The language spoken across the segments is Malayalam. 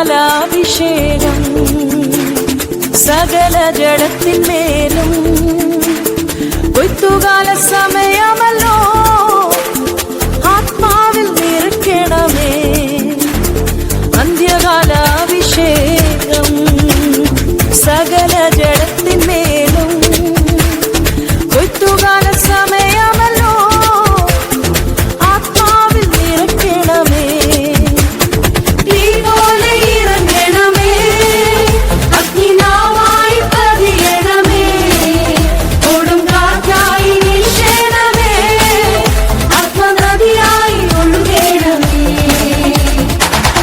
അന്ത്യകാലാഭിഷേകം സകല ജഡത്തിന്മേലും കൊയ്ത്തുകാല സമയമല്ലോ ആത്മാവിൽ നിറയ്ക്കണമേ അന്ത്യകാലാഭിഷേകം സകല ജഡത്തിന്മേലും കൊയ്ത്തുകാല സമയമല്ലോ ആത്മാവിൽ നിറയ്ക്കണമേ തീ പോലെ ഇറങ്ങണമേ അഗ്നിനാവായി പതിയണമേ കൊടും കാറ്റായി വീശണമേ ആത്മനദിയായി ഒഴുകണമേ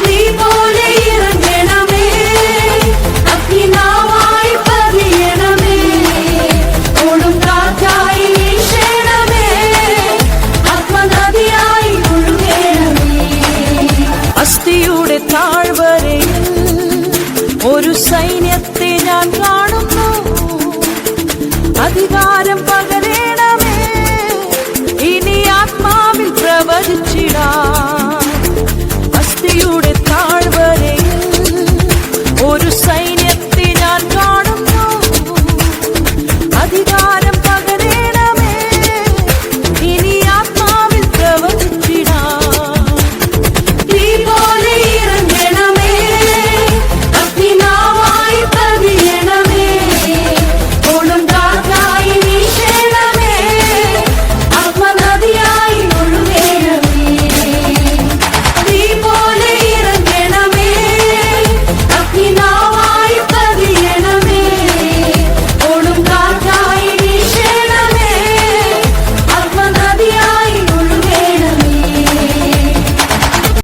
തീ പോലെ ഇറങ്ങണമേ അഗ്നിനാവായി പതിയണമേ കൊടും കാറ്റായി വീശണമേ ആത്മനദിയായി ഒഴുകണമേ അസ്ഥിയുടെ താഴ്വരയിൽ ഒരു സൈന്യത്തെ ഞാൻ കാണുന്നു അധികാരം